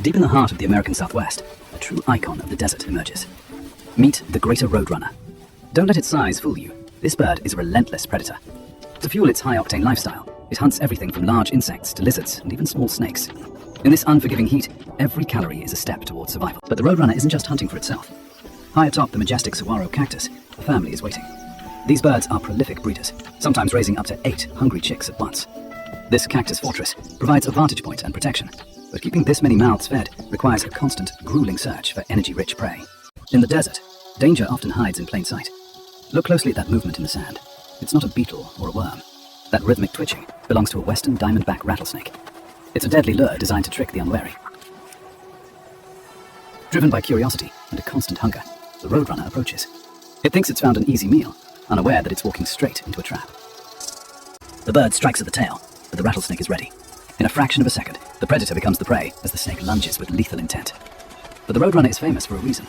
Deep in the heart of the American Southwest, a true icon of the desert emerges. Meet the greater Roadrunner. Don't let its size fool you. This bird is a relentless predator. To fuel its high-octane lifestyle, it hunts everything from large insects to lizards and even small snakes. In this unforgiving heat, every calorie is a step towards survival. But the Roadrunner isn't just hunting for itself. High atop the majestic saguaro cactus, a family is waiting. These birds are prolific breeders, sometimes raising up to 8 hungry chicks at once. This cactus fortress provides a vantage point and protection, but keeping this many mouths fed requires a constant, grueling search for energy-rich prey. In the desert, danger often hides in plain sight. Look closely at that movement in the sand. It's not a beetle or a worm. That rhythmic twitching belongs to a western diamondback rattlesnake. It's a deadly lure designed to trick the unwary. Driven by curiosity and a constant hunger, the Roadrunner approaches. It thinks it's found an easy meal, unaware that it's walking straight into a trap. The bird strikes at the tail, but the rattlesnake is ready. In a fraction of a second, the predator becomes the prey as the snake lunges with lethal intent. But the Roadrunner is famous for a reason: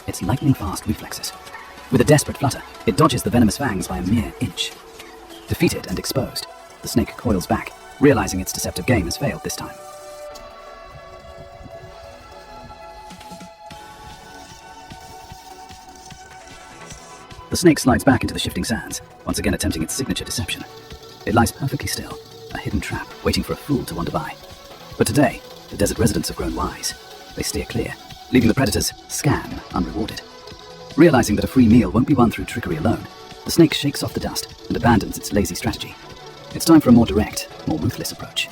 its lightning-fast reflexes. With a desperate flutter, it dodges the venomous fangs by a mere inch. Defeated and exposed, the snake coils back, realizing its deceptive game has failed this time. The snake slides back into the shifting sands, once again attempting its signature deception. It lies perfectly still, a hidden trap waiting for a fool to wander by. But today, the desert residents have grown wise. They steer clear, leaving the predator's scam unrewarded. Realizing that a free meal won't be won through trickery alone, the snake shakes off the dust and abandons its lazy strategy. It's time for a more direct, more ruthless approach.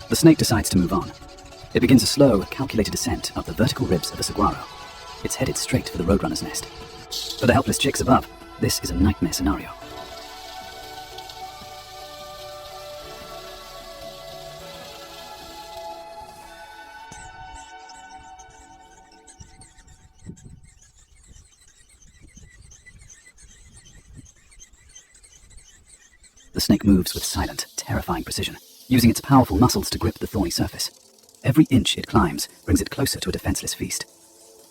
The snake decides to move on. It begins a slow, calculated descent up the vertical ribs of a saguaro. It's headed straight for the Roadrunner's nest. For the helpless chicks above, this is a nightmare scenario. The snake moves with silent, terrifying precision, using its powerful muscles to grip the thorny surface. Every inch it climbs brings it closer to a defenseless feast.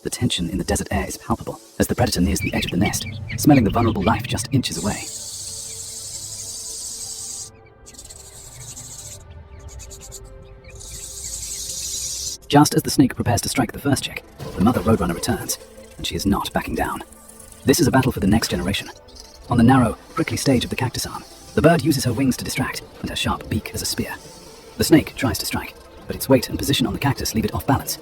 The tension in the desert air is palpable as the predator nears the edge of the nest, smelling the vulnerable life just inches away. Just as the snake prepares to strike the first chick, the mother Roadrunner returns, and she is not backing down. This is a battle for the next generation. On the narrow, prickly stage of the cactus arm, the bird uses her wings to distract, and her sharp beak as a spear. The snake tries to strike, but its weight and position on the cactus leave it off balance.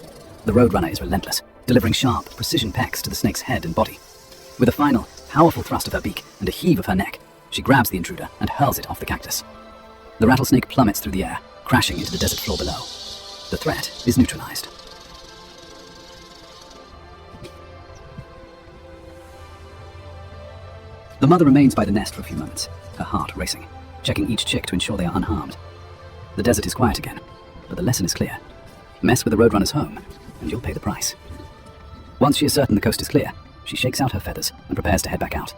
The Roadrunner is relentless, delivering sharp, precision pecks to the snake's head and body. With a final, powerful thrust of her beak and a heave of her neck, she grabs the intruder and hurls it off the cactus. The rattlesnake plummets through the air, crashing into the desert floor below. The threat is neutralized. The mother remains by the nest for a few moments, her heart racing, checking each chick to ensure they are unharmed. The desert is quiet again, but the lesson is clear. Mess with the Roadrunner's home, and you'll pay the price. Once she is certain the coast is clear, she shakes out her feathers and prepares to head back out.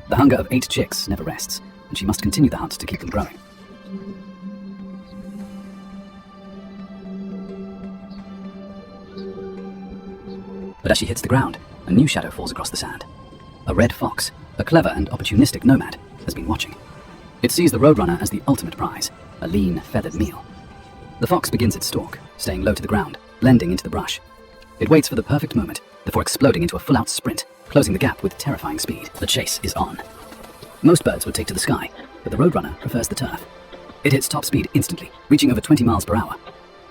The hunger of 8 chicks never rests, and she must continue the hunt to keep them growing. But as she hits the ground, a new shadow falls across the sand. A red fox, a clever and opportunistic nomad, has been watching. It sees the Roadrunner as the ultimate prize, a lean, feathered meal. The fox begins its stalk, staying low to the ground, blending into the brush. It waits for the perfect moment before exploding into a full-out sprint, closing the gap with terrifying speed. The chase is on. Most birds would take to the sky, but the Roadrunner prefers the turf. It hits top speed instantly, reaching over 20 miles per hour.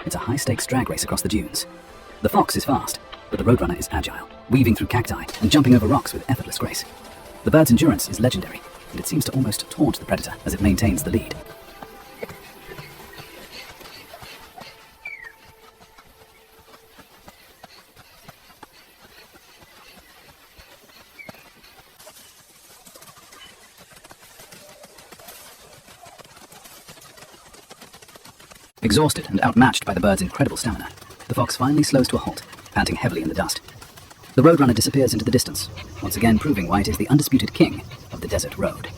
It's a high-stakes drag race across the dunes. The fox is fast, but the Roadrunner is agile, weaving through cacti and jumping over rocks with effortless grace. The bird's endurance is legendary, and it seems to almost taunt the predator as it maintains the lead. Exhausted and outmatched by the bird's incredible stamina, the fox finally slows to a halt, panting heavily in the dust. The Roadrunner disappears into the distance, once again proving why it is the undisputed king of the desert road.